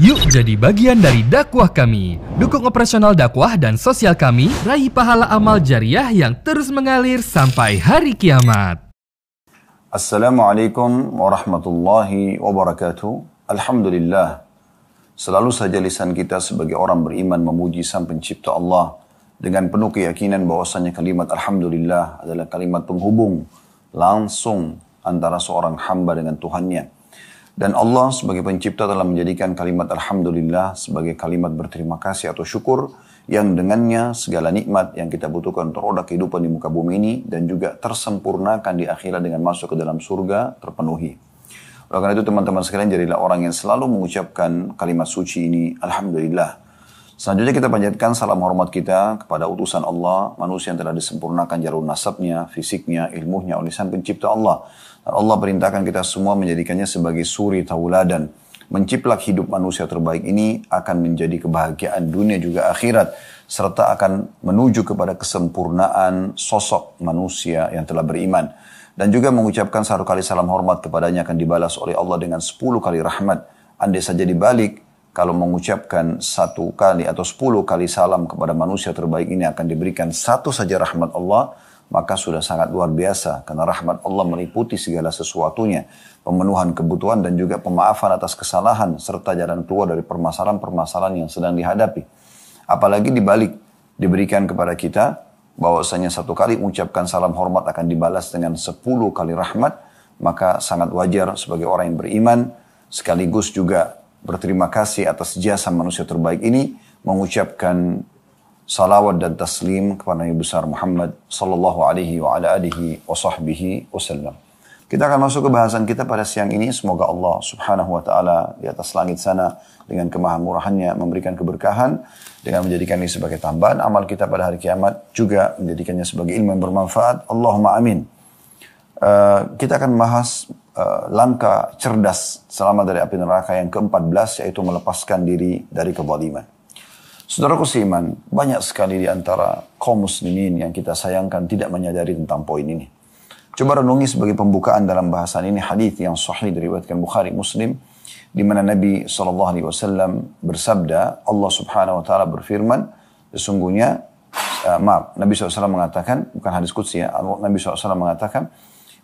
Yuk jadi bagian dari dakwah kami. Dukung operasional dakwah dan sosial kami, raih pahala amal jariah yang terus mengalir sampai hari kiamat. Assalamualaikum warahmatullahi wabarakatuh. Alhamdulillah. Selalu saja lisan kita sebagai orang beriman memuji Sang Pencipta Allah dengan penuh keyakinan bahwasanya kalimat Alhamdulillah adalah kalimat penghubung langsung antara seorang hamba dengan Tuhannya. Dan Allah sebagai pencipta telah menjadikan kalimat Alhamdulillah sebagai kalimat berterima kasih atau syukur yang dengannya segala nikmat yang kita butuhkan untuk roda kehidupan di muka bumi ini dan juga tersempurnakan di akhirat dengan masuk ke dalam surga terpenuhi. Oleh karena itu teman-teman sekalian jadilah orang yang selalu mengucapkan kalimat suci ini Alhamdulillah. Selanjutnya kita panjatkan salam hormat kita kepada utusan Allah, manusia yang telah disempurnakan jalur nasabnya, fisiknya, ilmunya oleh Sang Pencipta Allah. Dan Allah perintahkan kita semua menjadikannya sebagai suri tauladan. Menciplak hidup manusia terbaik ini akan menjadi kebahagiaan dunia juga akhirat. Serta akan menuju kepada kesempurnaan sosok manusia yang telah beriman. Dan juga mengucapkan satu kali salam hormat kepadanya akan dibalas oleh Allah dengan 10 kali rahmat. Andai saja dibalik, kalau mengucapkan 1 kali atau 10 kali salam kepada manusia terbaik ini akan diberikan 1 saja rahmat Allah, maka sudah sangat luar biasa. Karena rahmat Allah meliputi segala sesuatunya. Pemenuhan kebutuhan dan juga pemaafan atas kesalahan. Serta jalan keluar dari permasalahan-permasalahan yang sedang dihadapi. Apalagi dibalik diberikan kepada kita bahwasanya 1 kali mengucapkan salam hormat akan dibalas dengan 10 kali rahmat. Maka sangat wajar sebagai orang yang beriman. Sekaligus juga berterima kasih atas jasa manusia terbaik ini. Mengucapkan salawat dan taslim kepada Nabi besar Muhammad sallallahu alaihi wa ala alihi wa sahbihi wasallam. Kita akan masuk ke bahasan kita pada siang ini. Semoga Allah subhanahu wa ta'ala di atas langit sana dengan kemahamurahannya memberikan keberkahan dengan menjadikan ini sebagai tambahan amal kita pada hari kiamat, juga menjadikannya sebagai ilmu yang bermanfaat. Allahumma amin. Kita akan bahas langkah cerdas selamat dari api neraka yang ke-14, yaitu melepaskan diri dari kezaliman. Saudaraku seiman, banyak sekali di antara kaum muslimin yang kita sayangkan tidak menyadari tentang poin ini. Coba renungi sebagai pembukaan dalam bahasan ini hadis yang sahih diriwayatkan Bukhari Muslim, di mana Nabi SAW bersabda, Allah Subhanahu Wa Taala berfirman, sesungguhnya, Nabi SAW mengatakan, bukan hadis qudsi ya, Nabi SAW mengatakan,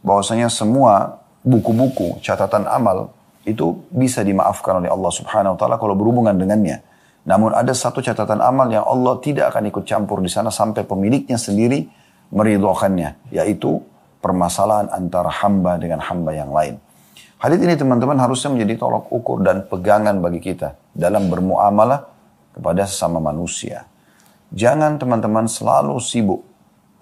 bahwasanya semua buku-buku catatan amal itu bisa dimaafkan oleh Allah Subhanahu Wa Taala kalau berhubungan dengannya. Namun ada satu catatan amal yang Allah tidak akan ikut campur di sana sampai pemiliknya sendiri meridhokannya, yaitu permasalahan antara hamba dengan hamba yang lain. Hadits ini teman-teman harusnya menjadi tolak ukur dan pegangan bagi kita dalam bermuamalah kepada sesama manusia. Jangan teman-teman selalu sibuk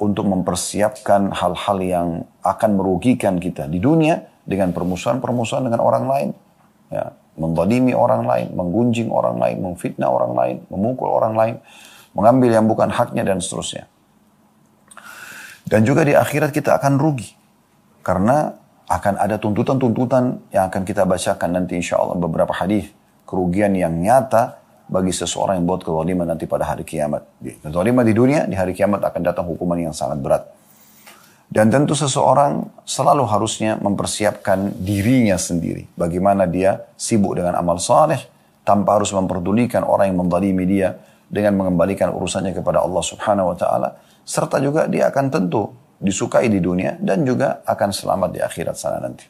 untuk mempersiapkan hal-hal yang akan merugikan kita di dunia dengan permusuhan-permusuhan dengan orang lain. Ya, menzalimi orang lain, menggunjing orang lain, memfitnah orang lain, memukul orang lain, mengambil yang bukan haknya dan seterusnya. Dan juga di akhirat kita akan rugi. Karena akan ada tuntutan-tuntutan yang akan kita bacakan nanti insya Allah beberapa hadis kerugian yang nyata bagi seseorang yang buat kezaliman nanti pada hari kiamat. Kezaliman di dunia, di hari kiamat akan datang hukuman yang sangat berat. Dan tentu seseorang selalu harusnya mempersiapkan dirinya sendiri. Bagaimana dia sibuk dengan amal saleh tanpa harus memperdulikan orang yang menzalimi dia dengan mengembalikan urusannya kepada Allah Subhanahu Wa Taala. Serta juga dia akan tentu disukai di dunia dan juga akan selamat di akhirat sana nanti.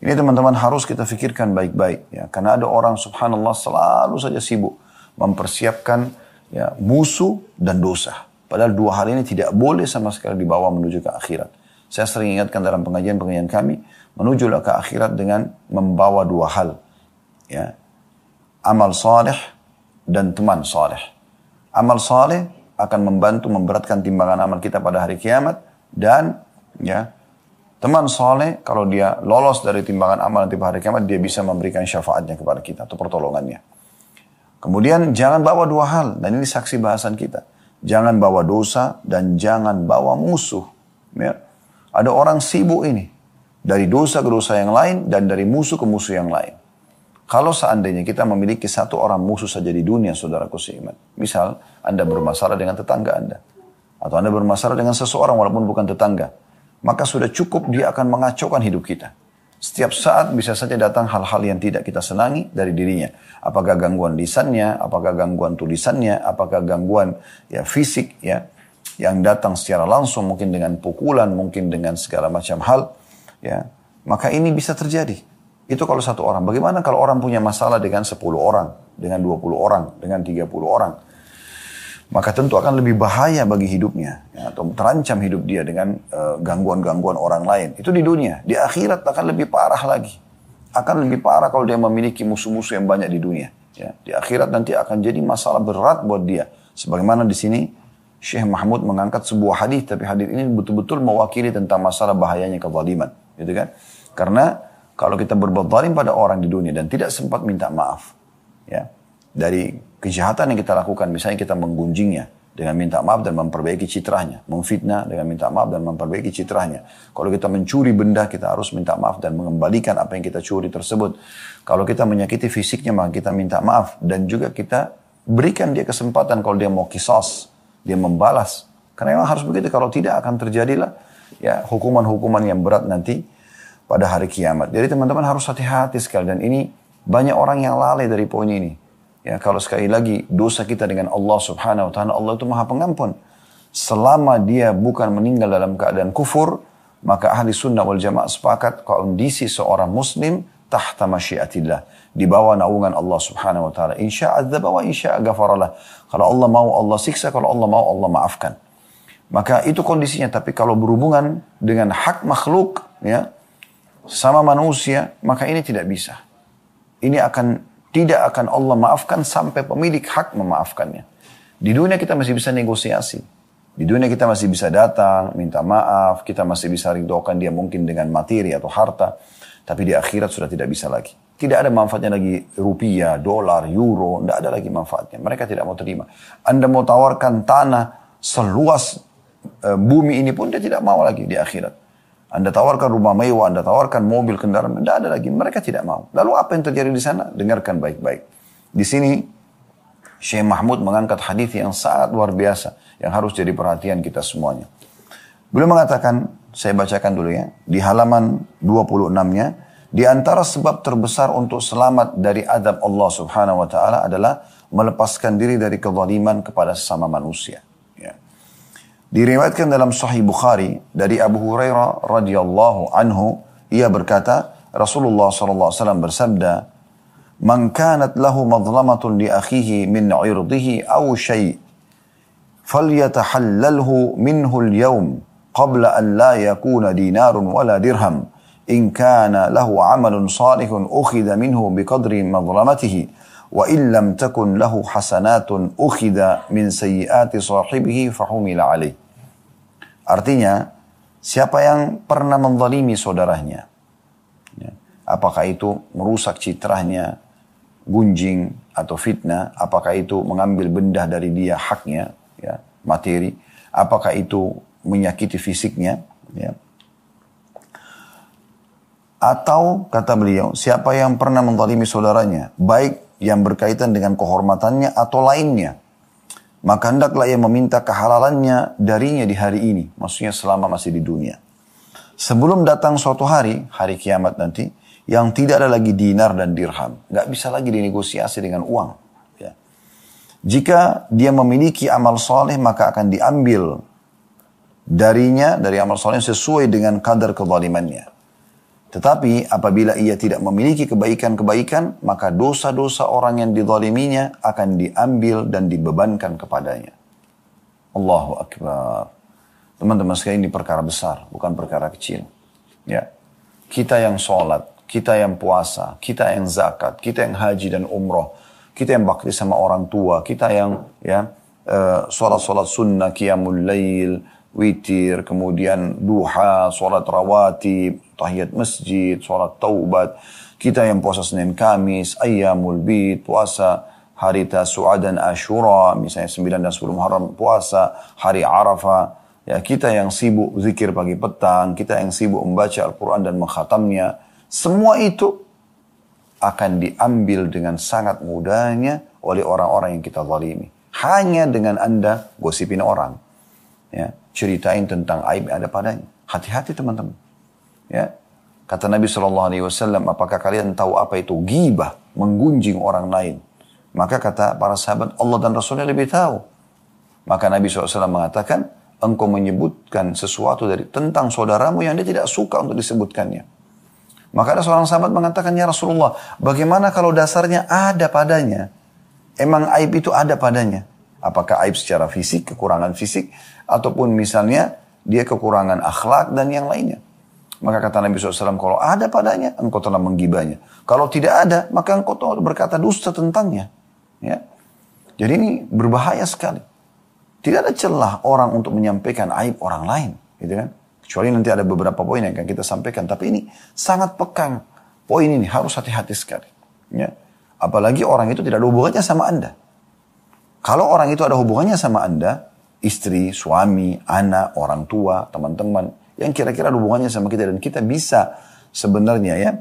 Ini teman-teman harus kita fikirkan baik-baik. Ya. Karena ada orang subhanallah selalu saja sibuk mempersiapkan ya, musuh dan dosa. Padahal 2 hal ini tidak boleh sama sekali dibawa menuju ke akhirat. Saya sering ingatkan dalam pengajian-pengajian kami, menujulah ke akhirat dengan membawa 2 hal. Ya. Amal saleh dan teman saleh. Amal saleh akan membantu memberatkan timbangan amal kita pada hari kiamat. Dan ya, teman saleh kalau dia lolos dari timbangan amal nanti pada hari kiamat, dia bisa memberikan syafaatnya kepada kita atau pertolongannya. Kemudian jangan bawa 2 hal, dan ini saksi bahasan kita. Jangan bawa dosa dan jangan bawa musuh. Ya. Ada orang sibuk ini. Dari dosa ke dosa yang lain dan dari musuh ke musuh yang lain. Kalau seandainya kita memiliki 1 orang musuh saja di dunia, saudaraku seiman. Misal, Anda bermasalah dengan tetangga Anda. Atau Anda bermasalah dengan seseorang walaupun bukan tetangga. Maka sudah cukup dia akan mengacaukan hidup kita. Setiap saat bisa saja datang hal-hal yang tidak kita senangi dari dirinya. Apakah gangguan lisannya, apakah gangguan tulisannya, apakah gangguan ya fisik ya yang datang secara langsung, mungkin dengan pukulan, mungkin dengan segala macam hal ya. Maka ini bisa terjadi. Itu kalau satu orang. Bagaimana kalau orang punya masalah dengan 10 orang, dengan 20 orang, dengan 30 orang? Maka tentu akan lebih bahaya bagi hidupnya. Ya, atau terancam hidup dia dengan gangguan-gangguan orang lain. Itu di dunia. Di akhirat akan lebih parah lagi. Akan lebih parah kalau dia memiliki musuh-musuh yang banyak di dunia. Ya, di akhirat nanti akan jadi masalah berat buat dia. Sebagaimana di sini Syekh Mahmud mengangkat sebuah hadis, tapi hadis ini betul-betul mewakili tentang masalah bahayanya kezaliman. Gitu kan? Karena kalau kita berbuat zalim pada orang di dunia dan tidak sempat minta maaf. Ya, dari kejahatan yang kita lakukan, misalnya kita menggunjingnya dengan minta maaf dan memperbaiki citranya, memfitnah dengan minta maaf dan memperbaiki citranya. Kalau kita mencuri benda, kita harus minta maaf dan mengembalikan apa yang kita curi tersebut. Kalau kita menyakiti fisiknya, maka kita minta maaf dan juga kita berikan dia kesempatan kalau dia mau kisos, dia membalas. Karena memang harus begitu, kalau tidak akan terjadilah ya hukuman-hukuman yang berat nanti pada hari kiamat. Jadi teman-teman harus hati-hati sekali, dan ini banyak orang yang lalai dari poin ini. Ya, kalau sekali lagi dosa kita dengan Allah Subhanahu wa taala, Allah itu Maha Pengampun. Selama dia bukan meninggal dalam keadaan kufur, maka ahli sunnah wal jamaah sepakat kondisi seorang muslim tahta masyiatillah, di bawah naungan Allah Subhanahu wa taala. Insya adzaba wa insya ghafaralah. Kalau Allah mau Allah siksa, kalau Allah mau Allah maafkan. Maka itu kondisinya. Tapi kalau berhubungan dengan hak makhluk ya, sama manusia, maka ini tidak bisa. Ini tidak akan Allah maafkan sampai pemilik hak memaafkannya. Di dunia kita masih bisa negosiasi. Di dunia kita masih bisa datang, minta maaf. Kita masih bisa ridhokan dia mungkin dengan materi atau harta. Tapi di akhirat sudah tidak bisa lagi. Tidak ada manfaatnya lagi rupiah, dolar, euro. Tidak ada lagi manfaatnya. Mereka tidak mau terima. Anda mau tawarkan tanah seluas bumi ini pun dia tidak mau lagi di akhirat. Anda tawarkan rumah mewah, Anda tawarkan mobil, kendaraan, tidak ada lagi. Mereka tidak mau. Lalu apa yang terjadi di sana? Dengarkan baik-baik. Di sini, Syekh Mahmud mengangkat hadis yang sangat luar biasa, yang harus jadi perhatian kita semuanya. Beliau mengatakan, saya bacakan dulu ya, di halaman 26-nya, di antara sebab terbesar untuk selamat dari azab Allah Subhanahu wa taala adalah melepaskan diri dari kezaliman kepada sesama manusia. Diriwayatkan dalam Sahih Bukhari dari Abu Hurairah radhiyallahu anhu, ia berkata, Rasulullah sallallahu alaihi wasallam bersabda, "Man kanat lahu madlamatun li akhihi min 'irdihi aw shay' falyatahallalhu minhu al-yawm qabla an la yakuna dinarun wala dirham. In kana lahu 'amalun salihun ukhidha minhu biqadri madlamatihi." Wa illam takun lahu hasanatun ukhida min sayyiati sahibihi fahumila alaih. Artinya, siapa yang pernah menzalimi saudaranya, ya, apakah itu merusak citranya, gunjing atau fitnah, apakah itu mengambil benda dari dia haknya, ya, materi, apakah itu menyakiti fisiknya, ya. Atau kata beliau, siapa yang pernah menzalimi saudaranya, baik yang berkaitan dengan kehormatannya atau lainnya, maka hendaklah ia meminta kehalalannya darinya di hari ini, maksudnya selama masih di dunia. Sebelum datang suatu hari, hari kiamat nanti, yang tidak ada lagi dinar dan dirham, nggak bisa lagi dinegosiasi dengan uang. Ya. Jika dia memiliki amal soleh, maka akan diambil darinya, dari amal soleh sesuai dengan kadar kezalimannya. Tetapi apabila ia tidak memiliki kebaikan-kebaikan, maka dosa-dosa orang yang dizaliminya akan diambil dan dibebankan kepadanya. Allahu Akbar. Teman-teman sekalian, ini perkara besar, bukan perkara kecil. Ya. Kita yang sholat, kita yang puasa, kita yang zakat, kita yang haji dan umroh, kita yang bakti sama orang tua, kita yang ya sholat-sholat sunnah, qiyamul lail, witir, kemudian duha, sholat rawatib, tahiyat masjid, sholat taubat. Kita yang puasa Senin Kamis, ayyamul bid, puasa hari Tasu'a dan Ashura, misalnya 9 dan 10 Muharram puasa, hari Arafah. Ya, kita yang sibuk zikir pagi petang, kita yang sibuk membaca Al-Quran dan mengkhatamnya. Semua itu akan diambil dengan sangat mudahnya oleh orang-orang yang kita zalimi. Hanya dengan Anda gosipin orang. Ya, ceritain tentang aib yang ada padanya. Hati-hati teman-teman. Ya, Kata Nabi SAW, apakah kalian tahu apa itu ghibah, menggunjing orang lain? Maka kata para sahabat, Allah dan Rasulnya lebih tahu. Maka Nabi SAW mengatakan, engkau menyebutkan sesuatu tentang saudaramu yang dia tidak suka untuk disebutkannya. Maka ada seorang sahabat mengatakan, ya Rasulullah, bagaimana kalau dasarnya ada padanya? Emang aib itu ada padanya? Apakah aib secara fisik, kekurangan fisik, ataupun misalnya dia kekurangan akhlak dan yang lainnya? Maka kata Nabi SAW, kalau ada padanya, engkau telah menggibahnya. Kalau tidak ada, maka engkau telah berkata dusta tentangnya. Ya. Jadi ini berbahaya sekali. Tidak ada celah orang untuk menyampaikan aib orang lain. Gitu kan? Kecuali nanti ada beberapa poin yang akan kita sampaikan. Tapi ini sangat pekang. Poin ini harus hati-hati sekali. Ya. Apalagi orang itu tidak ada hubungannya sama Anda. Kalau orang itu ada hubungannya sama Anda, istri, suami, anak, orang tua, teman-teman, yang kira-kira ada hubungannya sama kita, dan kita bisa sebenarnya ya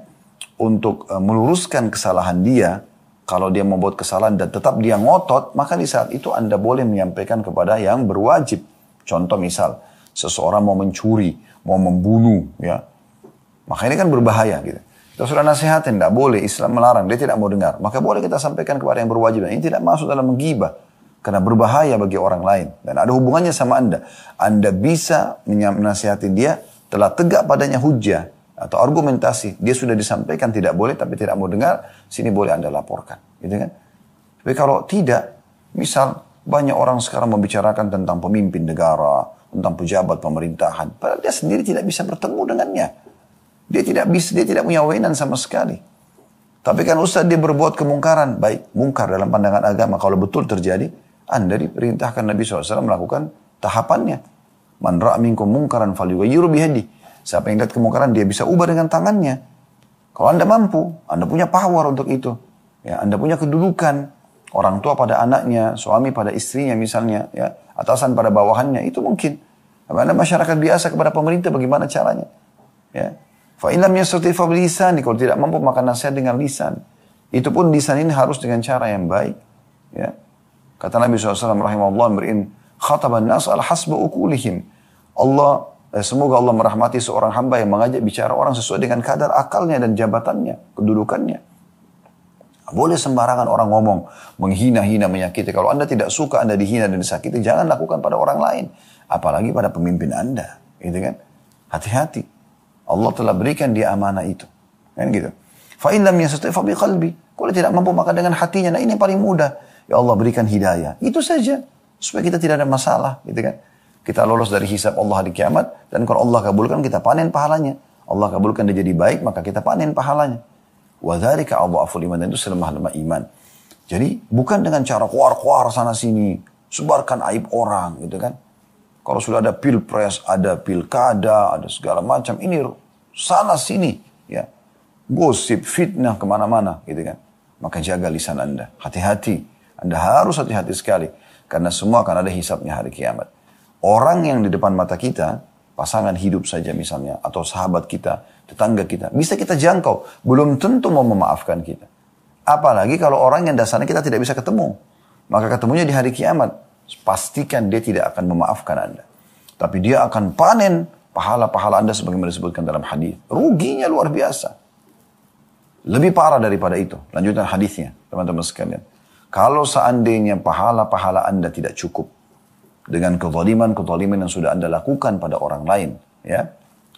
untuk meluruskan kesalahan dia. Kalau dia membuat kesalahan dan tetap dia ngotot, maka di saat itu Anda boleh menyampaikan kepada yang berwajib. Contoh misal, seseorang mau mencuri, mau membunuh, ya, maka ini kan berbahaya gitu. Kita sudah nasihatin, tidak boleh, Islam melarang, dia tidak mau dengar. Maka boleh kita sampaikan kepada yang berwajib, dan ini tidak masuk dalam menggibah. Karena berbahaya bagi orang lain. Dan ada hubungannya sama Anda. Anda bisa menasihati dia, telah tegak padanya hujjah atau argumentasi. Dia sudah disampaikan tidak boleh, tapi tidak mau dengar. Sini boleh Anda laporkan. Gitu kan? Tapi kalau tidak, misal banyak orang sekarang membicarakan tentang pemimpin negara, tentang pejabat pemerintahan. Padahal dia sendiri tidak bisa bertemu dengannya. Dia tidak punya wewenang sama sekali. Tapi kan Ustaz dia berbuat kemungkaran. Baik, mungkar dalam pandangan agama. Kalau betul terjadi, Anda diperintahkan Nabi SAW melakukan tahapannya. Man ra'a minkum mungkaran falyughayyiru biyadihi. Siapa yang lihat kemungkaran, dia bisa ubah dengan tangannya. Kalau Anda mampu, Anda punya power untuk itu. Ya, Anda punya kedudukan. Orang tua pada anaknya, suami pada istrinya misalnya, ya, atasan pada bawahannya, itu mungkin. Tapi Anda masyarakat biasa kepada pemerintah, bagaimana caranya? Ya. Fa in lam yastati' fa bilisani. Kalau tidak mampu, maka nasihat dengan lisan. Itu pun lisan ini harus dengan cara yang baik. Ya. Kata Nabi SAW rahimahullah, beriin khataban nas al hasba ukulihim. Semoga Allah merahmati seorang hamba yang mengajak bicara orang sesuai dengan kadar akalnya dan jabatannya, kedudukannya. Boleh sembarangan orang ngomong, menghina-hina, menyakiti. Kalau Anda tidak suka Anda dihina dan disakiti, jangan lakukan pada orang lain. Apalagi pada pemimpin Anda. Gitu kan? Hati-hati. Allah telah berikan dia amanah itu. Kan gitu. Fa in lam yastati' fa biqalbi. Kalau tidak mampu, maka dengan hatinya. Nah ini yang paling mudah. Ya Allah berikan hidayah. Itu saja. Supaya kita tidak ada masalah. Gitu kan. Kita lolos dari hisab Allah di kiamat. Dan kalau Allah kabulkan, kita panen pahalanya. Allah kabulkan dia jadi baik, maka kita panen pahalanya. Wa dzalika adhaful iman. Dan itu selemah-lemah iman. Jadi bukan dengan cara kuar-kuar sana sini. Sebarkan aib orang. Gitu kan. Kalau sudah ada pilpres, ada pilkada, ada segala macam. Ini sana sini. Ya. Gosip, fitnah kemana-mana. Gitu kan. Maka jaga lisan Anda. Hati-hati. Anda harus hati-hati sekali. Karena semua akan ada hisabnya hari kiamat. Orang yang di depan mata kita, pasangan hidup saja misalnya, atau sahabat kita, tetangga kita, bisa kita jangkau. Belum tentu mau memaafkan kita. Apalagi kalau orang yang dasarnya kita tidak bisa ketemu. Maka ketemunya di hari kiamat. Pastikan dia tidak akan memaafkan Anda. Tapi dia akan panen pahala-pahala Anda sebagaimana disebutkan dalam hadis. Ruginya luar biasa. Lebih parah daripada itu. Lanjutan hadisnya, teman-teman sekalian. Kalau seandainya pahala-pahala Anda tidak cukup dengan kezaliman-kezaliman yang sudah Anda lakukan pada orang lain, ya.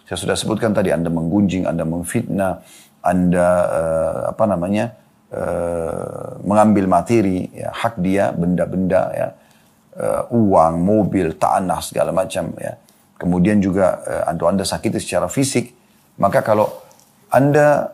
Saya sudah sebutkan tadi, Anda menggunjing, Anda memfitnah, Anda mengambil materi, ya, hak dia, benda-benda, ya, uang, mobil, tanah, segala macam, ya. Kemudian juga Anda sakiti secara fisik, maka kalau Anda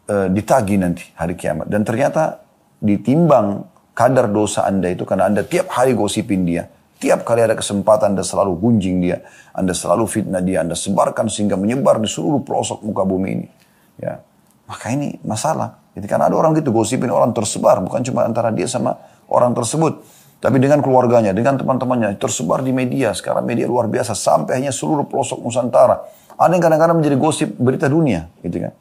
ditagih nanti hari kiamat dan ternyata ditimbang kadar dosa Anda itu karena Anda tiap hari gosipin dia. Tiap kali ada kesempatan Anda selalu gunjing dia. Anda selalu fitnah dia. Anda sebarkan sehingga menyebar di seluruh pelosok muka bumi ini. Ya. Maka ini masalah. Jadi karena ada orang gitu gosipin orang tersebar. Bukan cuma antara dia sama orang tersebut. Tapi dengan keluarganya, dengan teman-temannya. Tersebar di media. Sekarang media luar biasa. Sampai hanya seluruh pelosok Nusantara. Ada yang kadang-kadang menjadi gosip berita dunia. Gitu kan.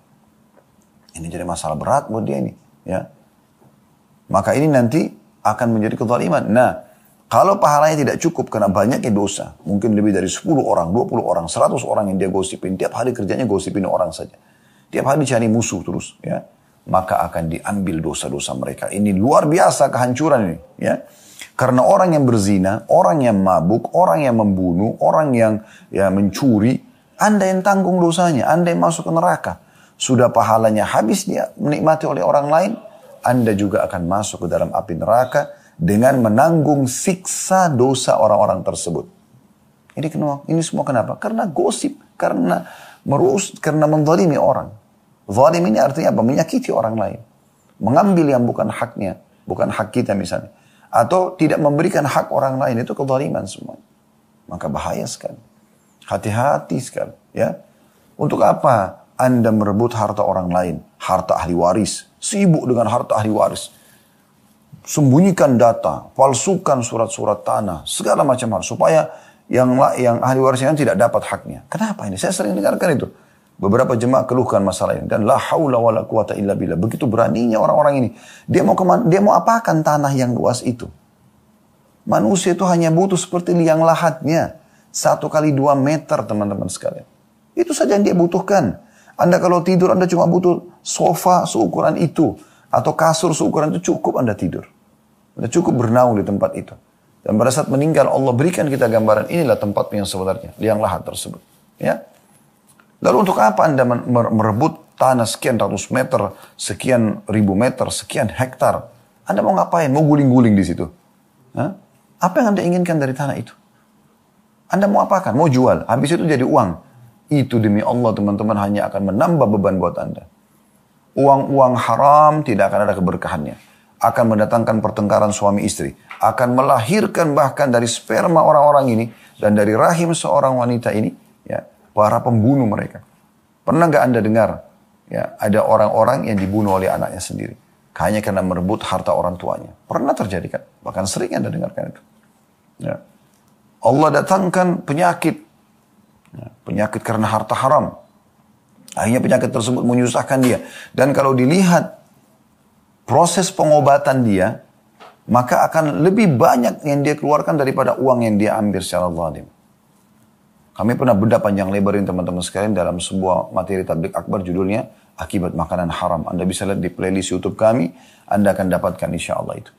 Ini jadi masalah berat buat dia ini. Ya. Maka ini nanti akan menjadi kezaliman. Nah, kalau pahalanya tidak cukup karena banyaknya dosa, mungkin lebih dari 10 orang, 20 orang, 100 orang yang dia gosipin, tiap hari kerjanya gosipin orang saja. tiap hari cari musuh terus, ya, maka akan diambil dosa-dosa mereka. Ini luar biasa kehancuran ini, ya. Karena orang yang berzina, orang yang mabuk, orang yang membunuh, orang yang mencuri, Anda yang tanggung dosanya, Anda yang masuk ke neraka. Sudah pahalanya habis dia menikmati oleh orang lain, Anda juga akan masuk ke dalam api neraka dengan menanggung siksa dosa orang-orang tersebut. Ini semua kenapa? Karena gosip, karena menzalimi orang. Zalim ini artinya apa? Menyakiti orang lain. Mengambil yang bukan haknya, bukan hak kita misalnya. Atau tidak memberikan hak orang lain, itu kezaliman semua. Maka bahaya sekali. Hati-hati sekali, ya. Untuk apa Anda merebut harta orang lain? Harta ahli waris. Sibuk dengan harta ahli waris. Sembunyikan data, palsukan surat-surat tanah, segala macam hal. Supaya yang ahli warisnya tidak dapat haknya. Kenapa ini? Saya sering dengarkan itu. Beberapa jemaah keluhkan masalah ini. Dan la haula wa la quwata illa billah. Begitu beraninya orang-orang ini. Dia mau apakan tanah yang luas itu? Manusia itu hanya butuh seperti liang lahatnya. 1 kali 2 meter teman-teman sekalian. Itu saja yang dia butuhkan. Anda kalau tidur Anda cuma butuh sofa seukuran itu. Atau kasur seukuran itu cukup Anda tidur. Anda cukup bernaung di tempat itu. Dan pada saat meninggal Allah berikan kita gambaran. Inilah tempat yang sebenarnya. Liang lahat tersebut. Ya. Lalu untuk apa Anda merebut tanah sekian ratus meter, sekian ribu meter, sekian hektar? Anda mau ngapain? Mau guling-guling di situ? Hah? Apa yang Anda inginkan dari tanah itu? Anda mau apakan? Mau jual? Habis itu jadi uang. Itu demi Allah teman-teman hanya akan menambah beban buat Anda. Uang-uang haram tidak akan ada keberkahannya. Akan mendatangkan pertengkaran suami istri. Akan melahirkan bahkan dari sperma orang-orang ini. Dan dari rahim seorang wanita ini. Ya, para pembunuh mereka. Pernah nggak Anda dengar? Ya, ada orang-orang yang dibunuh oleh anaknya sendiri. Hanya karena merebut harta orang tuanya. Pernah terjadi kan? Bahkan sering Anda dengarkan itu. Ya. Allah datangkan penyakit. Ya, penyakit karena harta haram. Akhirnya penyakit tersebut menyusahkan dia. Dan kalau dilihat proses pengobatan dia, maka akan lebih banyak yang dia keluarkan daripada uang yang dia ambil secara zalim. Kami pernah bedah panjang lebarin teman-teman sekalian dalam sebuah materi tabligh akbar judulnya Akibat Makanan Haram. Anda bisa lihat di playlist YouTube kami, Anda akan dapatkan insya Allah itu.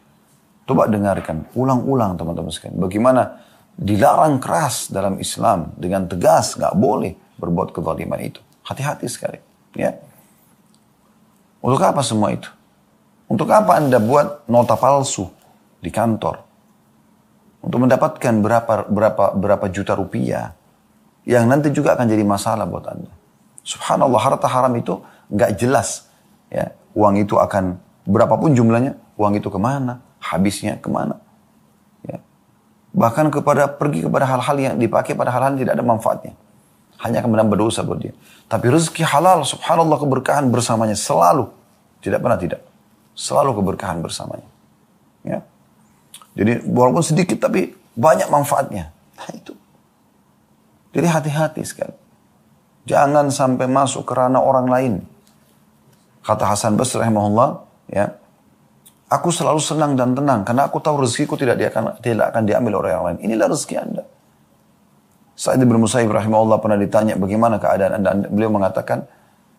Coba dengarkan, ulang-ulang teman-teman sekalian. Bagaimana dilarang keras dalam Islam dengan tegas, nggak boleh berbuat kezaliman itu. Hati-hati sekali. Ya. Untuk apa semua itu? Untuk apa Anda buat nota palsu di kantor? Untuk mendapatkan berapa juta rupiah. Yang nanti juga akan jadi masalah buat Anda. Subhanallah, harta haram itu nggak jelas. Ya, uang itu akan berapapun jumlahnya, uang itu kemana, habisnya kemana. Ya. Bahkan pergi kepada hal-hal yang dipakai pada hal-hal yang tidak ada manfaatnya. Hanya akan menambah dosa buat dia. Tapi rezeki halal, subhanallah, keberkahan bersamanya selalu. Tidak pernah tidak. Selalu keberkahan bersamanya. Ya. Jadi walaupun sedikit tapi banyak manfaatnya. Nah itu. Jadi hati-hati sekali. Jangan sampai masuk ke ranah orang lain. Kata Hasan Basri rahimahullah, ya, aku selalu senang dan tenang karena aku tahu rezekiku tidak akan diambil oleh orang lain. Inilah rezeki Anda. Sa'id bin Musayyib rahimahullah pernah ditanya bagaimana keadaan Anda. Beliau mengatakan,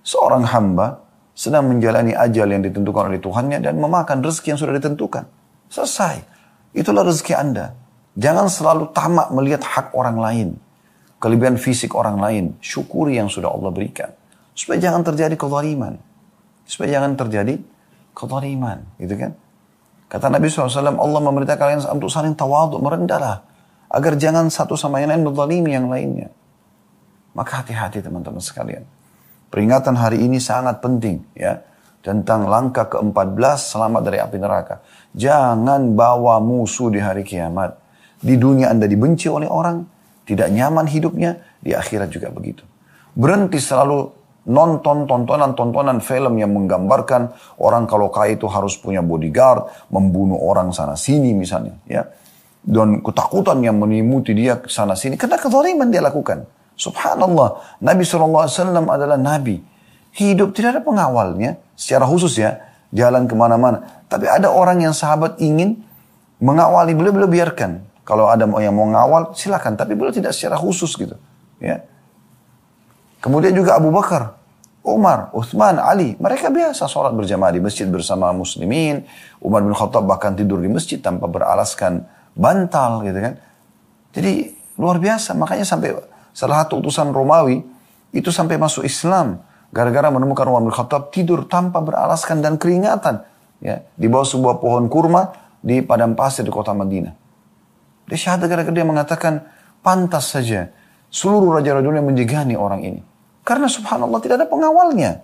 seorang hamba sedang menjalani ajal yang ditentukan oleh Tuhannya dan memakan rezeki yang sudah ditentukan. Selesai. Itulah rezeki Anda. Jangan selalu tamak melihat hak orang lain. Kelebihan fisik orang lain. Syukuri yang sudah Allah berikan. Supaya jangan terjadi kezaliman. Gitu kan? Kata Nabi SAW, Allah memerintahkan kalian untuk saling tawaduk, merendahlah. Agar jangan satu sama yang lain menzalimi yang lainnya. Maka hati-hati teman-teman sekalian. Peringatan hari ini sangat penting. Ya, tentang langkah ke-14 selamat dari api neraka. Jangan bawa musuh di hari kiamat. Di dunia Anda dibenci oleh orang. Tidak nyaman hidupnya, di akhirat juga begitu. Berhenti selalu nonton tontonan film yang menggambarkan orang kalau kaya itu harus punya bodyguard, membunuh orang sana sini misalnya, ya. Dan ketakutan yang melimuti dia sana sini karena kezaliman dia lakukan. Subhanallah, Nabi SAW adalah Nabi. Hidup tidak ada pengawalnya, secara khusus ya, jalan kemana-mana. Tapi ada orang yang sahabat ingin mengawali, beliau biarkan. Kalau ada yang mau ngawal, silakan. Tapi beliau tidak secara khusus gitu. Ya. Kemudian juga Abu Bakar. Umar, Uthman, Ali, mereka biasa sholat berjamaah di masjid bersama muslimin. Umar bin Khattab bahkan tidur di masjid tanpa beralaskan bantal gitu kan. Jadi luar biasa, makanya sampai salah satu utusan Romawi itu sampai masuk Islam gara-gara menemukan Umar bin Khattab tidur tanpa beralaskan dan keringatan ya di bawah sebuah pohon kurma di padang pasir di kota Madinah. Dia syahadat gara-gara dia mengatakan pantas saja seluruh raja-raja dunia menjegani orang ini. Karena subhanallah tidak ada pengawalnya.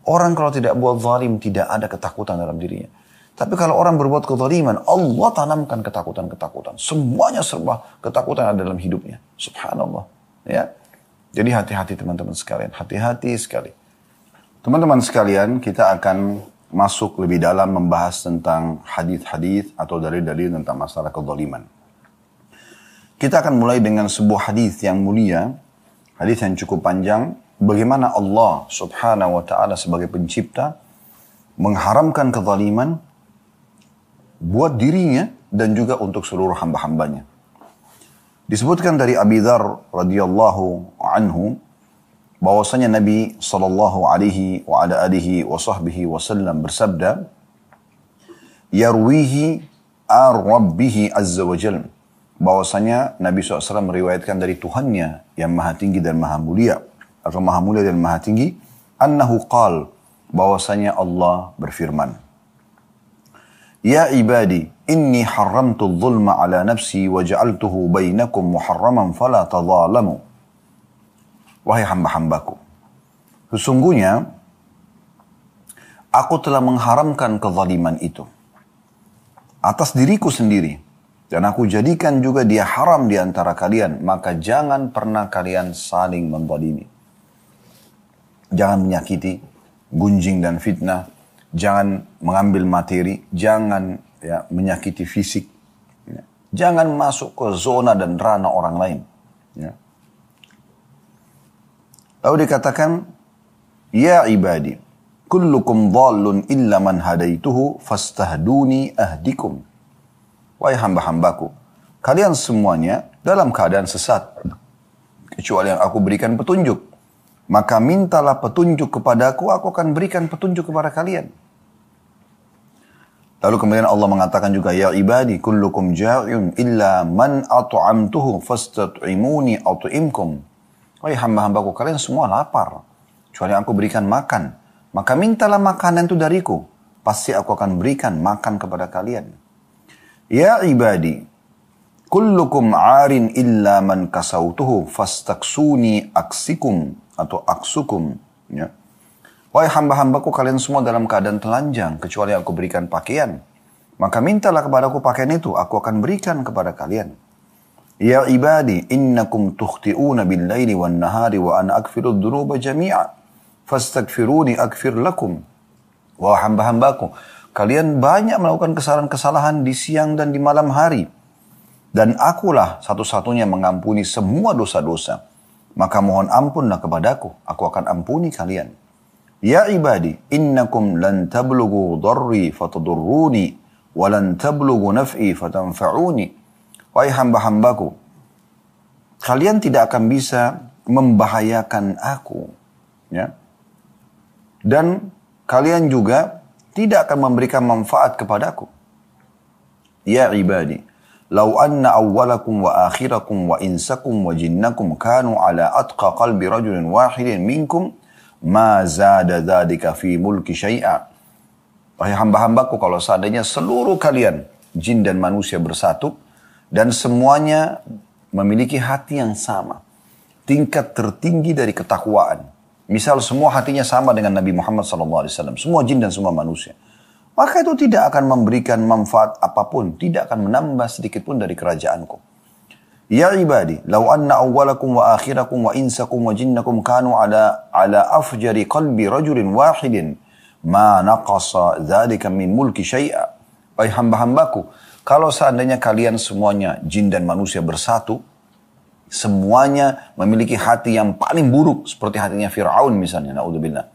Orang kalau tidak buat zalim tidak ada ketakutan dalam dirinya. Tapi kalau orang berbuat kezaliman, Allah tanamkan ketakutan-ketakutan. Semuanya serba ketakutan ada dalam hidupnya. Subhanallah. Ya. Jadi hati-hati teman-teman sekalian. Hati-hati sekali. Teman-teman sekalian, kita akan masuk lebih dalam membahas tentang hadis-hadis atau dalil-dalil tentang masalah kezaliman. Kita akan mulai dengan sebuah hadis yang mulia. Hadis yang cukup panjang, bagaimana Allah subhanahu wa ta'ala sebagai pencipta mengharamkan kezaliman buat dirinya dan juga untuk seluruh hamba-hambanya. Disebutkan dari Abi Dzar radhiyallahu anhu bahwasanya Nabi sallallahu alaihi wa ala alihi wa sahbihi wasallam bersabda, yarwihi ar-rabbihi azza wa jalla, bahwasanya Nabi SAW meriwayatkan dari Tuhannya yang maha tinggi dan maha mulia, atau maha mulia dan maha tinggi, annahu qal, bahwasanya Allah berfirman, ya ibadi, inni haramtu dhulma ala nafsi wa ja'altuhu bainakum muharraman fala tadhalamu. Wahai hamba-hambaku, sesungguhnya aku telah mengharamkan kezaliman itu atas diriku sendiri, dan aku jadikan juga dia haram di antara kalian, maka jangan pernah kalian saling menzalimi. Jangan menyakiti, gunjing dan fitnah, jangan mengambil materi, jangan menyakiti fisik, ya. Jangan masuk ke zona dan ranah orang lain. Ya. Lalu dikatakan, ya ibadi, kullukum dhallun illa man hadaituhu fastahduni ahdikum. Wahai hamba-hambaku, kalian semuanya dalam keadaan sesat, kecuali yang aku berikan petunjuk. Maka mintalah petunjuk kepadaku, aku akan berikan petunjuk kepada kalian. Lalu kemudian Allah mengatakan juga, ya ibadi, kullukum ja'un illa man at'amtuhu fastat'imuni at'imkum. Wahai hamba-hambaku, kalian semua lapar, kecuali yang aku berikan makan. Maka mintalah makanan itu dariku, pasti aku akan berikan makan kepada kalian. Ya ibadi, kullukum arin illa man kasautuhu fastaksuni aksikum atau aksukum. Ya. Wahai hamba-hambaku, kalian semua dalam keadaan telanjang, kecuali aku berikan pakaian. Maka mintalah kepadaku pakaian itu, aku akan berikan kepada kalian. Ya ibadi, innakum tukhti'una bil-laili wan-nahari wa ana akfiru dhunuba jami'a. Fastaghfiruni aghfir lakum. Wahai hamba-hambaku, kalian banyak melakukan kesalahan-kesalahan di siang dan di malam hari. Dan akulah satu-satunya mengampuni semua dosa-dosa. Maka mohon ampunlah kepadaku, aku akan ampuni kalian. Ya ibadi, innakum lan tablughu dharri fatadurruni, wa lan tablughu naf'i fatanfa'uni. Wahai hamba-hambaku, kalian tidak akan bisa membahayakan aku. Ya. Dan kalian juga tidak akan memberikan manfaat kepadaku. Ya ibadi, law anna awwalakum wa akhirakum wa insakum wa jinnakum kanu ala atqa qalbi rajulin wahidin minkum ma zada dzalika fi mulki syai'a. Wahai hamba-hambaku, kalau seandainya seluruh kalian, jin dan manusia bersatu, dan semuanya memiliki hati yang sama, tingkat tertinggi dari ketakwaan. Misal semua hatinya sama dengan Nabi Muhammad SAW, semua jin dan semua manusia. Maka itu tidak akan memberikan manfaat apapun, tidak akan menambah sedikit pun dari kerajaanku. Ya ibadi, law anna awwalakum wa akhirakum wa insakum wa jinnakum kanu ala afjari qalbi rajulin wahidin, ma naqasa dzalika min mulki syai'a. Wahai hamba-hambaku, kalau seandainya kalian semuanya, jin dan manusia bersatu, semuanya memiliki hati yang paling buruk, seperti hatinya Fir'aun misalnya, na'udzubillah.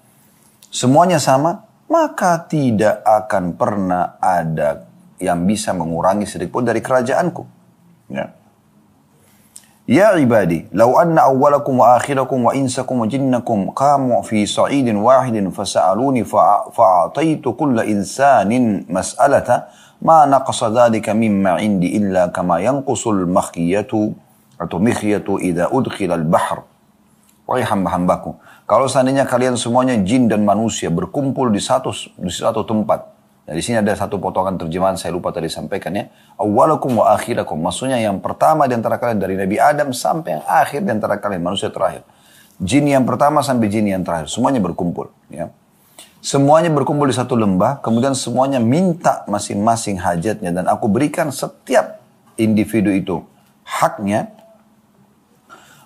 Semuanya sama, maka tidak akan pernah ada yang bisa mengurangi sedikit pun dari kerajaanku. Ya. Ya ibadi, law anna awwalakum wa akhirakum wa insakum wa jinnakum qamu fi sa'idin wahidin fasa'aluni fa'ataitu kulla insanin mas'alata ma naqasa dhalika mimma indi illa kama yanqusul makhyatu atau mikhyatu idza udkhila al-bahr. Wahai hamba-hambaku, kalau seandainya kalian semuanya jin dan manusia berkumpul di satu tempat. Nah, di sini ada satu potongan terjemahan saya lupa tadi sampaikan ya. Awwalakum wa akhirakum. Maksudnya yang pertama di antara kalian dari Nabi Adam sampai yang akhir di antara kalian manusia terakhir. Jin yang pertama sampai jin yang terakhir, semuanya berkumpul ya. Semuanya berkumpul di satu lembah, kemudian semuanya minta masing-masing hajatnya dan aku berikan setiap individu itu haknya,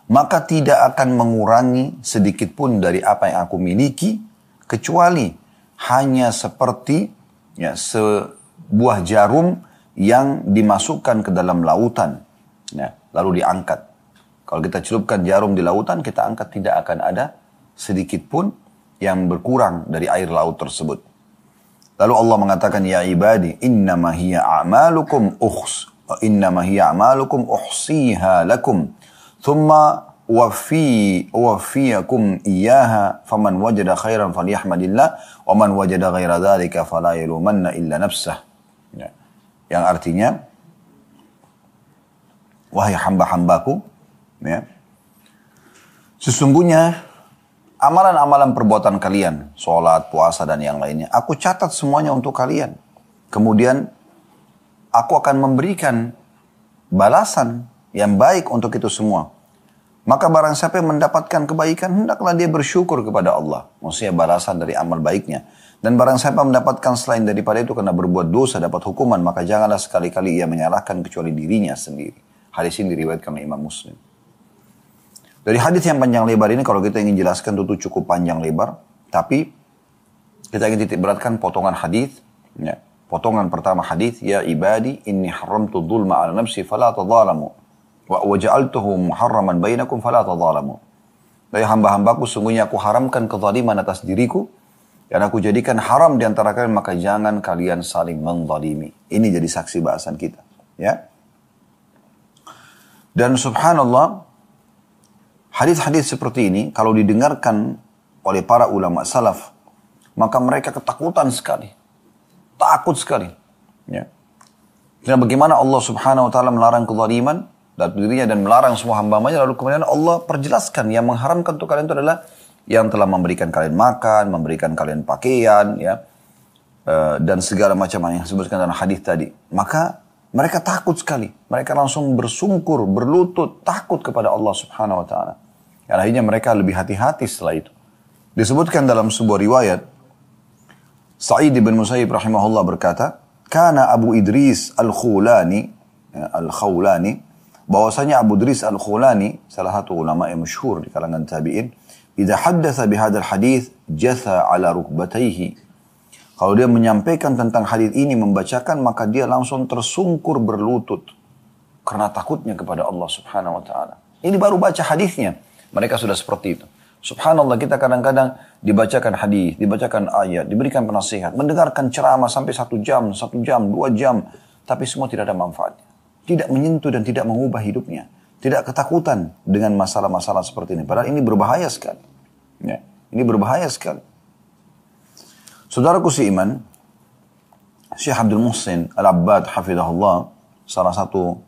maka tidak akan mengurangi sedikit pun dari apa yang aku miliki kecuali hanya seperti ya, sebuah jarum yang dimasukkan ke dalam lautan, ya, lalu diangkat. Kalau kita celupkan jarum di lautan, kita angkat, tidak akan ada sedikit pun yang berkurang dari air laut tersebut. Lalu Allah mengatakan, ya ibadi, innama hiya a'malukum uhsiha lakum, thumma wafiyakum iyaha faman wajada khairan falyahmadillah wa man wajada ghaira dzalika fala yalumanna illa nafsah. Ya. Yang artinya, wahai hamba-hambaku, ya, sesungguhnya amalan-amalan perbuatan kalian, sholat, puasa dan yang lainnya, aku catat semuanya untuk kalian. Kemudian aku akan memberikan balasan yang baik untuk itu semua. Maka barang siapa yang mendapatkan kebaikan, hendaklah dia bersyukur kepada Allah. Maksudnya balasan dari amal baiknya. Dan barang siapa mendapatkan selain daripada itu karena berbuat dosa dapat hukuman, maka janganlah sekali-kali ia menyalahkan kecuali dirinya sendiri. Hadis ini diriwayatkan oleh Imam Muslim. Dari hadis yang panjang lebar ini, kalau kita ingin jelaskan tentu cukup panjang lebar. Tapi kita ingin titik beratkan potongan hadis. Ya. Potongan pertama hadis, ya ibadi inni haramtu dhulma ala nafsi fala tadhalamu. Wa waja'altuhu muharraman bainakum fala tadhalamu. Dari hamba-hambaku sungguhnya aku haramkan kezaliman atas diriku dan aku jadikan haram di antara kalian, maka jangan kalian saling menzalimi. Ini jadi saksi bahasan kita, ya. Dan subhanallah, hadis-hadis seperti ini kalau didengarkan oleh para ulama salaf, maka mereka ketakutan sekali. Takut sekali, ya. Karena bagaimana Allah subhanahu wa ta'ala melarang kezaliman dan dirinya dan melarang semua hamba-hambanya, lalu kemudian Allah perjelaskan yang mengharamkan untuk kalian itu adalah yang telah memberikan kalian makan, memberikan kalian pakaian, ya, dan segala macam yang disebutkan dalam hadis tadi. Maka mereka takut sekali, mereka langsung bersungkur, berlutut, takut kepada Allah subhanahu wa ta'ala. Dan akhirnya mereka lebih hati-hati setelah itu. Disebutkan dalam sebuah riwayat, Sa'id bin Musayyib rahimahullah berkata, Kana Abu Idris al-Khawlani, bahwasanya Abu Idris al-Khawlani, salah satu ulama yang masyhur di kalangan tabi'in, idza haddatsa bihadzal hadits jatha ala rukbatayhi. Kalau dia menyampaikan tentang hadis ini, membacakan, maka dia langsung tersungkur berlutut karena takutnya kepada Allah Subhanahu wa taala. Ini baru baca hadisnya, mereka sudah seperti itu. Subhanallah, kita kadang-kadang dibacakan hadis, dibacakan ayat, diberikan penasihat, mendengarkan ceramah sampai 1 jam, 2 jam, tapi semua tidak ada manfaatnya. Tidak menyentuh dan tidak mengubah hidupnya. Tidak ketakutan dengan masalah-masalah seperti ini. Padahal ini berbahaya sekali. Ya, ini berbahaya sekali. Saudaraku seiman, Syekh Abdul Muhsin Al-Abbad hafizahullah, salah satu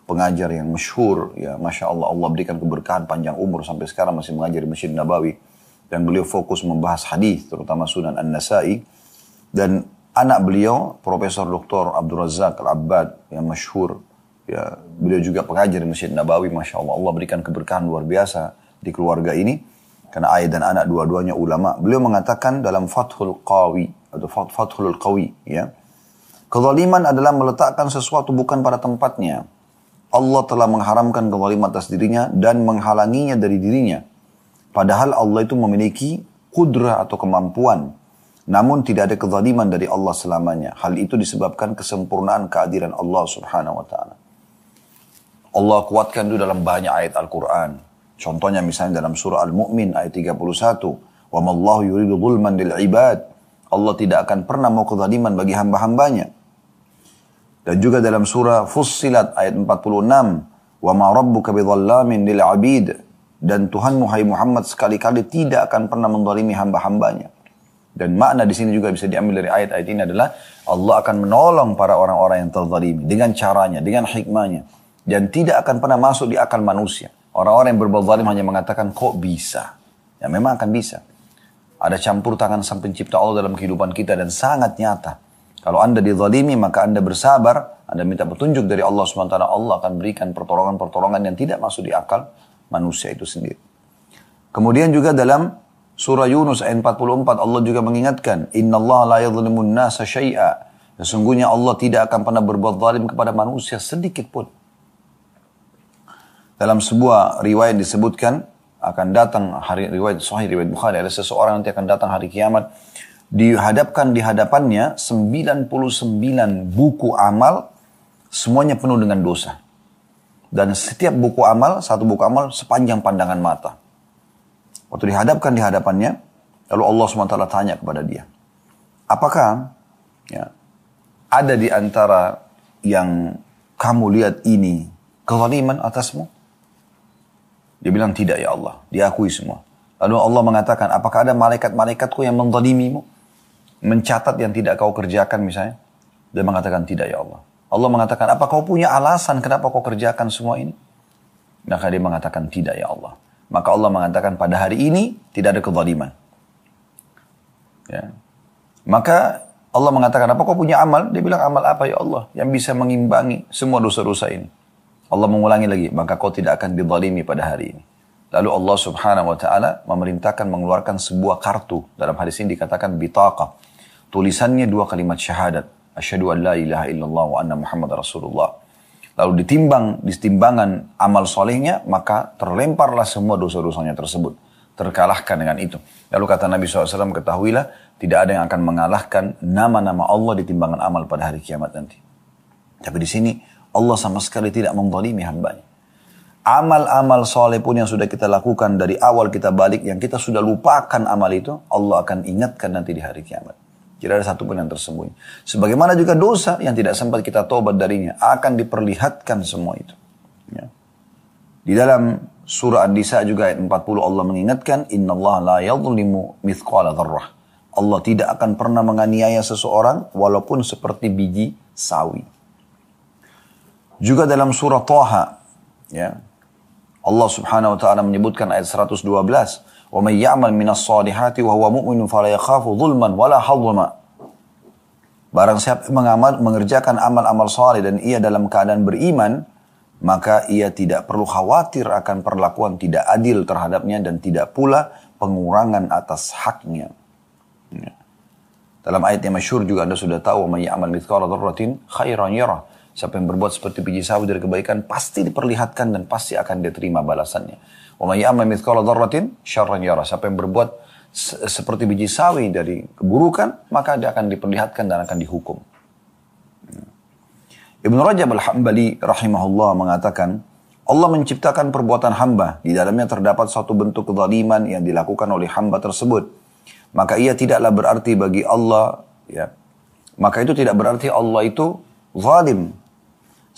pengajar yang masyhur, ya, Masya Allah, Allah berikan keberkahan panjang umur sampai sekarang masih mengajar di Masjid Nabawi. Dan beliau fokus membahas hadis, terutama Sunan An-Nasa'i. Dan anak beliau, Profesor Dr. Abdul Razak Al-Abbad yang masyhur, ya, beliau juga pengajar di Masjid Nabawi. Masya Allah, Allah berikan keberkahan luar biasa di keluarga ini. Karena ayah dan anak dua-duanya ulama. Beliau mengatakan dalam Fathul Qawi, atau Fathul Qawi, ya, kezaliman adalah meletakkan sesuatu bukan pada tempatnya. Allah telah mengharamkan kezaliman atas dirinya dan menghalanginya dari dirinya. Padahal Allah itu memiliki kudrah atau kemampuan. Namun tidak ada kezaliman dari Allah selamanya. Hal itu disebabkan kesempurnaan keadilan Allah subhanahu wa ta'ala. Allah kuatkan itu dalam banyak ayat Al-Quran. Contohnya misalnya dalam surah Al-Mu'min ayat 31. Wa mallahu yuridu zulman lil ibad. Allah tidak akan pernah mau kezaliman bagi hamba-hambanya. Dan juga dalam surah Fussilat ayat 46. Wa ma rabbuka bidhallamin lil 'abid. Dan Tuhanmu hai Muhammad sekali-kali tidak akan pernah menzalimi hamba-hambanya. Dan makna di sini juga bisa diambil dari ayat-ayat ini adalah Allah akan menolong para orang-orang yang terzalimi dengan caranya, dengan hikmahnya, dan tidak akan pernah masuk di akal manusia. Orang-orang yang berbuat zalim hanya mengatakan kok bisa. Ya memang akan bisa. Ada campur tangan Sang Pencipta Allah dalam kehidupan kita dan sangat nyata. Kalau Anda dizalimi maka Anda bersabar, Anda minta petunjuk dari Allah SWT, Allah akan berikan pertolongan-pertolongan yang tidak masuk di akal manusia itu sendiri. Kemudian juga dalam surah Yunus ayat 44 Allah juga mengingatkan, innallaha la yadhlimun nasa syai'a. Sesungguhnya Allah tidak akan pernah berbuat zalim kepada manusia sedikit pun. Dalam sebuah riwayat disebutkan akan datang hari riwayat sahih riwayat Bukhari, ada seseorang nanti akan datang hari kiamat, dihadapkan di hadapannya 99 buku amal, semuanya penuh dengan dosa. Dan setiap buku amal, satu buku amal sepanjang pandangan mata. Waktu dihadapkan di hadapannya, lalu Allah SWT tanya kepada dia, apakah ada di antara yang kamu lihat ini kezaliman atasmu? Dia bilang tidak ya Allah, diakui semua. Lalu Allah mengatakan, apakah ada malaikat-malaikatku yang menzalimimu? Mencatat yang tidak kau kerjakan misalnya? Dia mengatakan tidak ya Allah. Allah mengatakan, apa kau punya alasan kenapa kau kerjakan semua ini? Maka dia mengatakan tidak ya Allah. Maka Allah mengatakan pada hari ini tidak ada kezaliman. Ya. Maka Allah mengatakan, apa kau punya amal? Dia bilang, amal apa ya Allah yang bisa mengimbangi semua dosa-dosa ini? Allah mengulangi lagi, maka kau tidak akan dizalimi pada hari ini. Lalu Allah Subhanahu wa taala memerintahkan mengeluarkan sebuah kartu. Dalam hadis ini dikatakan bitaqah. Tulisannya 2 kalimat syahadat. Asyhadu an la ilaha illallah wa anna Muhammad Rasulullah. Lalu ditimbang di timbangan amal solehnya, maka terlemparlah semua dosa-dosanya tersebut. Terkalahkan dengan itu. Lalu kata Nabi SAW, ketahuilah tidak ada yang akan mengalahkan nama-nama Allah di timbangan amal pada hari kiamat nanti. Tapi di sini Allah sama sekali tidak menzalimi hambanya. Amal-amal soleh pun yang sudah kita lakukan dari awal kita balik, yang kita sudah lupakan amal itu, Allah akan ingatkan nanti di hari kiamat. Tidak ada satu pun yang tersembunyi. Sebagaimana juga dosa yang tidak sempat kita tobat darinya, akan diperlihatkan semua itu. Ya. Di dalam surah An-Nisa juga ayat 40 Allah mengingatkan, innallaha la yadhlimu mithqala dzarrah. Allah tidak akan pernah menganiaya seseorang walaupun seperti biji sawi. Juga dalam surah Thaha, ya, Allah Subhanahu wa taala menyebutkan ayat 112, "Wa may ya'mal minas salihati wa huwa mu'minun fala yakhafu dhulman wala hadhma." Barang siapa mengerjakan amal-amal saleh dan ia dalam keadaan beriman, maka ia tidak perlu khawatir akan perlakuan tidak adil terhadapnya dan tidak pula pengurangan atas haknya. Ya. Dalam ayat yang masyhur juga Anda sudah tahu, "Wa may ya'mal mithqala dzarratin khairan yarah." Siapa yang berbuat seperti biji sawi dari kebaikan pasti diperlihatkan dan pasti akan diterima balasannya. Wa may ya'mal mithqala dzarratin syarran yarah. Siapa yang berbuat seperti biji sawi dari keburukan, maka dia akan diperlihatkan dan akan dihukum. Ibnu Rajab Al-Hambali rahimahullah mengatakan, Allah menciptakan perbuatan hamba, di dalamnya terdapat suatu bentuk kezaliman yang dilakukan oleh hamba tersebut. Maka ia tidaklah berarti bagi Allah, ya. Maka itu tidak berarti Allah itu zalim.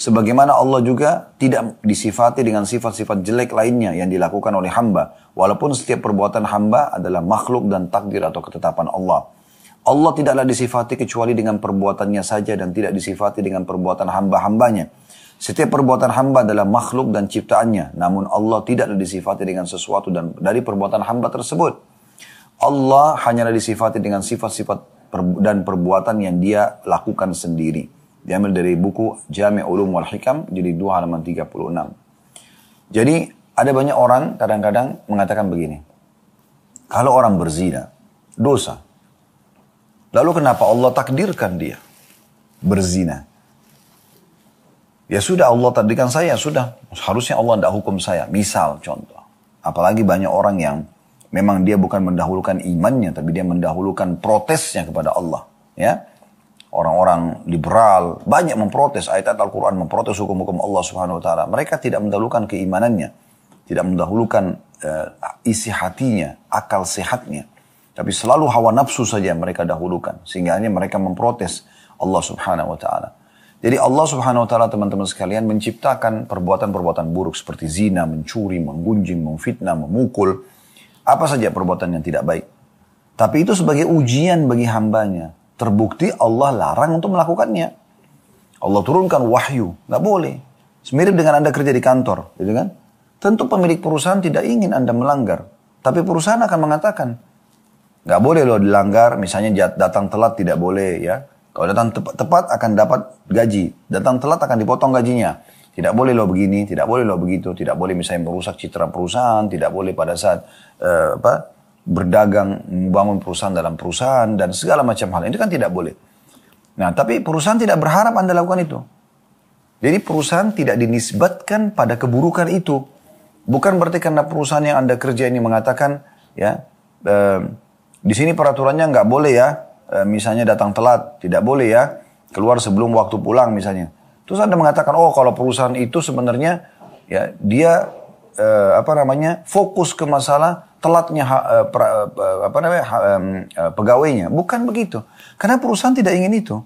Sebagaimana Allah juga tidak disifati dengan sifat-sifat jelek lainnya yang dilakukan oleh hamba. Walaupun setiap perbuatan hamba adalah makhluk dan takdir atau ketetapan Allah. Allah tidaklah disifati kecuali dengan perbuatannya saja dan tidak disifati dengan perbuatan hamba-hambanya. Setiap perbuatan hamba adalah makhluk dan ciptaannya. Namun Allah tidaklah disifati dengan sesuatu dan dari perbuatan hamba tersebut. Allah hanyalah disifati dengan sifat-sifat dan perbuatan yang dia lakukan sendiri. Diambil dari buku Jami' Ulum wal Hikam, jilid 2 halaman 36. Jadi ada banyak orang kadang-kadang mengatakan begini. Kalau orang berzina, dosa. Lalu kenapa Allah takdirkan dia berzina? Ya sudah Allah takdirkan saya, sudah. Harusnya Allah tidak hukum saya. Misal contoh. Apalagi banyak orang yang memang dia bukan mendahulukan imannya, tapi dia mendahulukan protesnya kepada Allah. Ya. Orang-orang liberal banyak memprotes ayat-ayat Al-Quran, memprotes hukum-hukum Allah Subhanahu Wa Taala. Mereka tidak mendahulukan keimanannya, tidak mendahulukan isi hatinya, akal sehatnya. Tapi selalu hawa nafsu saja mereka dahulukan. Sehingga mereka memprotes Allah Subhanahu Wa Taala. Jadi Allah Subhanahu wa taala, teman-teman sekalian, menciptakan perbuatan-perbuatan buruk seperti zina, mencuri, menggunjing, memfitnah, memukul, apa saja perbuatan yang tidak baik. Tapi itu sebagai ujian bagi hambanya. Terbukti Allah larang untuk melakukannya. Allah turunkan wahyu, nggak boleh. Semirip dengan Anda kerja di kantor, gitu kan? Tentu pemilik perusahaan tidak ingin Anda melanggar, tapi perusahaan akan mengatakan, nggak boleh loh dilanggar. Misalnya datang telat tidak boleh, ya. Kalau datang tepat akan dapat gaji, datang telat akan dipotong gajinya. Tidak boleh loh begini, tidak boleh loh begitu, tidak boleh misalnya merusak citra perusahaan, tidak boleh pada saat berdagang, membangun perusahaan dalam perusahaan, dan segala macam hal. Itu kan tidak boleh. Nah, tapi perusahaan tidak berharap Anda lakukan itu. Jadi perusahaan tidak dinisbatkan pada keburukan itu. Bukan berarti karena perusahaan yang Anda kerja ini mengatakan, ya, di sini peraturannya nggak boleh ya, misalnya datang telat, tidak boleh ya, keluar sebelum waktu pulang misalnya. Terus Anda mengatakan, oh kalau perusahaan itu sebenarnya, ya, dia fokus ke masalah telatnya pegawainya. Bukan begitu. Karena perusahaan tidak ingin itu.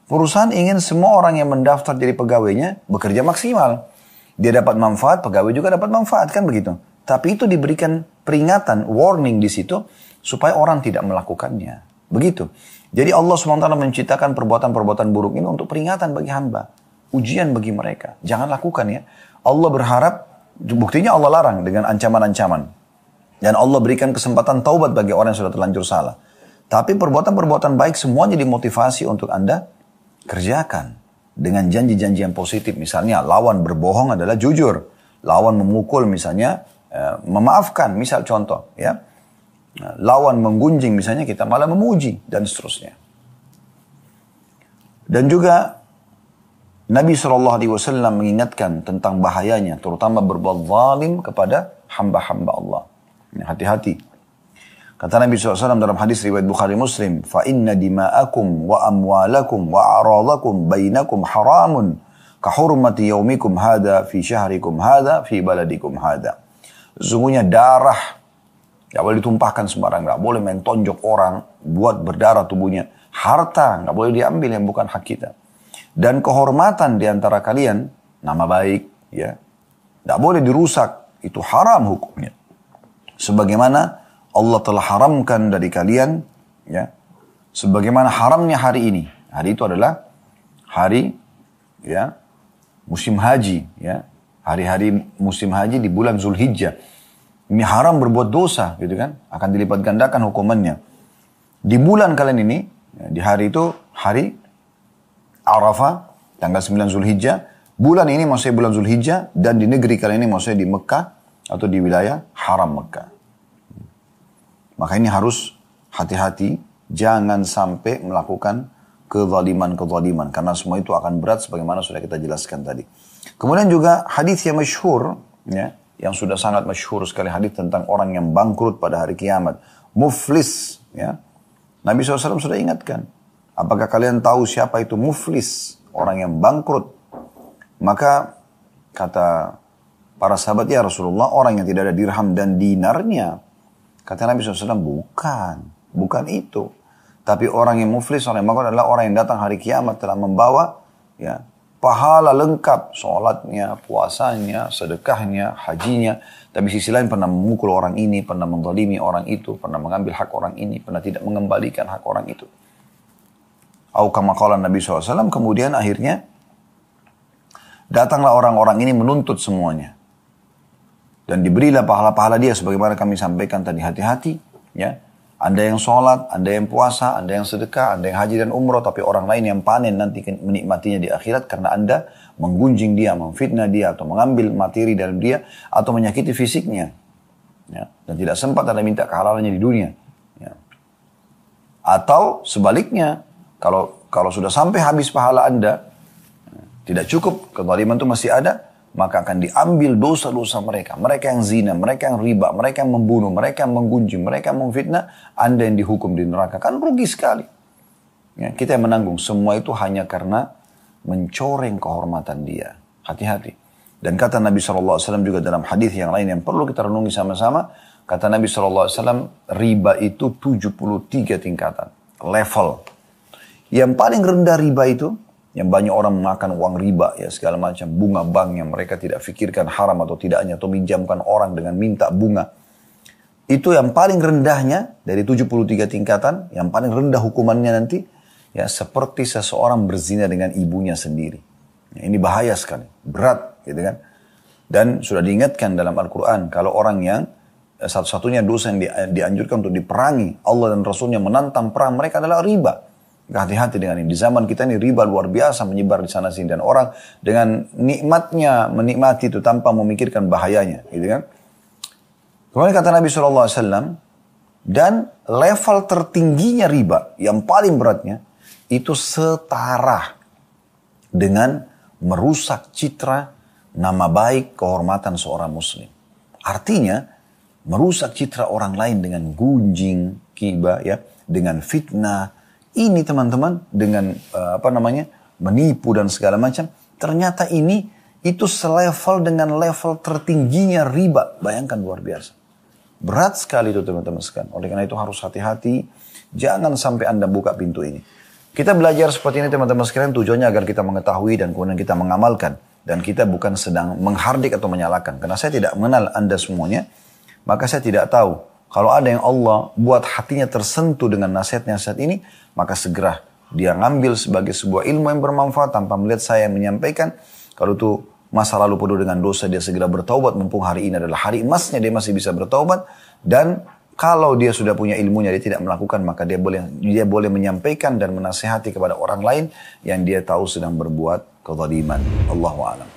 Perusahaan ingin semua orang yang mendaftar jadi pegawainya bekerja maksimal. Dia dapat manfaat, pegawai juga dapat manfaat, kan begitu. Tapi itu diberikan peringatan, warning di situ, supaya orang tidak melakukannya. Begitu. Jadi Allah SWT menciptakan perbuatan-perbuatan buruk ini untuk peringatan bagi hamba. Ujian bagi mereka. Jangan lakukan ya. Allah berharap, buktinya Allah larang dengan ancaman-ancaman. Dan Allah berikan kesempatan taubat bagi orang yang sudah terlanjur salah. Tapi perbuatan-perbuatan baik semuanya dimotivasi untuk Anda kerjakan. Dengan janji-janji yang positif. Misalnya lawan berbohong adalah jujur. Lawan memukul misalnya memaafkan. Misal contoh ya. Lawan menggunjing misalnya kita malah memuji dan seterusnya. Dan juga Nabi SAW mengingatkan tentang bahayanya, terutama berbuat zalim kepada hamba-hamba Allah. Hati-hati. Kata Nabi SAW dalam hadis riwayat Bukhari Muslim, فَإِنَّ دِمَاءَكُمْ وَأَمْوَالَكُمْ وَأَعْرَاضَكُمْ بَيْنَكُمْ حَرَامٌ كَحُرْمَةِ يَوْمِكُمْ هَذَا فِي شَهْرِكُمْ هَذَا فِي بَلَدِكُمْ هَذَا. Sesungguhnya darah gak boleh ditumpahkan sembarang, gak boleh main tonjok orang, buat berdarah tubuhnya. Harta gak boleh diambil yang bukan hak kita. Dan kehormatan diantara kalian, nama baik, ya, gak boleh dirusak. Itu haram hukumnya. Sebagaimana Allah telah haramkan dari kalian, ya, sebagaimana haramnya hari ini. Hari itu adalah hari, ya, musim haji, ya, hari-hari musim haji di bulan Zulhijjah. Ini haram berbuat dosa, gitu kan? Akan dilipat gandakan hukumannya. Di bulan kalian ini, di hari itu, hari Arafah, tanggal 9 Zulhijjah. Bulan ini maksudnya bulan Zulhijjah, dan di negeri kalian ini maksudnya di Mekah, atau di wilayah haram Mekah. Maka ini harus hati-hati, jangan sampai melakukan kezaliman-kezaliman. Karena semua itu akan berat, sebagaimana sudah kita jelaskan tadi. Kemudian juga hadis yang masyhur, ya, yang sudah sangat masyhur sekali, hadis tentang orang yang bangkrut pada hari kiamat. Muflis. Ya. Nabi SAW sudah ingatkan. Apakah kalian tahu siapa itu muflis? Orang yang bangkrut. Maka kata para sahabat, ya Rasulullah, orang yang tidak ada dirham dan dinarnya. Kata Nabi SAW, bukan itu. Tapi orang yang muflis, orang yang bangkrut adalah orang yang datang hari kiamat telah membawa, ya, pahala lengkap, sholatnya, puasanya, sedekahnya, hajinya. Tapi sisi lain pernah memukul orang ini, pernah menzalimi orang itu, pernah mengambil hak orang ini, pernah tidak mengembalikan hak orang itu. Au kama qala Nabi SAW, kemudian akhirnya datanglah orang-orang ini menuntut semuanya. Dan diberilah pahala-pahala dia, sebagaimana kami sampaikan tadi, hati-hati. Ya. Anda yang sholat, Anda yang puasa, Anda yang sedekah, Anda yang haji dan umroh, tapi orang lain yang panen nanti menikmatinya di akhirat karena Anda menggunjing dia, memfitnah dia, atau mengambil materi dalam dia, atau menyakiti fisiknya. Ya. Dan tidak sempat Anda minta kehalalannya di dunia. Ya. Atau sebaliknya, kalau sudah sampai habis pahala Anda, tidak cukup, kezaliman itu masih ada, maka akan diambil dosa-dosa mereka. Mereka yang zina, mereka yang riba, mereka yang membunuh, mereka yang menggunjing, mereka yang memfitnah, Anda yang dihukum di neraka. Kan rugi sekali. Ya, kita yang menanggung. Semua itu hanya karena mencoreng kehormatan dia. Hati-hati. Dan kata Nabi SAW juga dalam hadis yang lain yang perlu kita renungi sama-sama. Kata Nabi SAW, riba itu 73 tingkatan. Level. Yang paling rendah riba itu, yang banyak orang memakan uang riba, ya segala macam bunga bank yang mereka tidak fikirkan haram atau tidaknya, atau minjamkan orang dengan minta bunga. Itu yang paling rendahnya dari 73 tingkatan, yang paling rendah hukumannya nanti, ya seperti seseorang berzina dengan ibunya sendiri. Ya, ini bahaya sekali, berat, gitu kan? Dan sudah diingatkan dalam Al-Quran, kalau orang yang satu-satunya dosa yang dianjurkan untuk diperangi, Allah dan Rasulnya menantang perang mereka adalah riba. Hati-hati dengan ini. Di zaman kita ini riba luar biasa menyebar di sana sini, dan orang dengan nikmatnya menikmati itu tanpa memikirkan bahayanya, gitu kan? Kemudian kata Nabi SAW, dan level tertingginya riba yang paling beratnya itu setara dengan merusak citra, nama baik, kehormatan seorang muslim. Artinya merusak citra orang lain dengan gunjing, gibah, ya, dengan fitnah. Ini teman-teman dengan menipu dan segala macam. Ternyata itu selevel dengan level tertingginya riba. Bayangkan, luar biasa. Berat sekali itu teman-teman sekalian. Oleh karena itu harus hati-hati. Jangan sampai Anda buka pintu ini. Kita belajar seperti ini teman-teman sekalian tujuannya agar kita mengetahui dan kemudian kita mengamalkan. Dan kita bukan sedang menghardik atau menyalahkan. Karena saya tidak mengenal Anda semuanya. Maka saya tidak tahu. Kalau ada yang Allah buat hatinya tersentuh dengan nasihat-nasihat ini, maka segera dia ngambil sebagai sebuah ilmu yang bermanfaat tanpa melihat saya yang menyampaikan. Kalau itu masa lalu penuh dengan dosa, dia segera bertaubat, mumpung hari ini adalah hari emasnya, dia masih bisa bertaubat. Dan kalau dia sudah punya ilmunya, dia tidak melakukan, maka dia boleh menyampaikan dan menasihati kepada orang lain yang dia tahu sedang berbuat kezaliman. Allahu a'lam.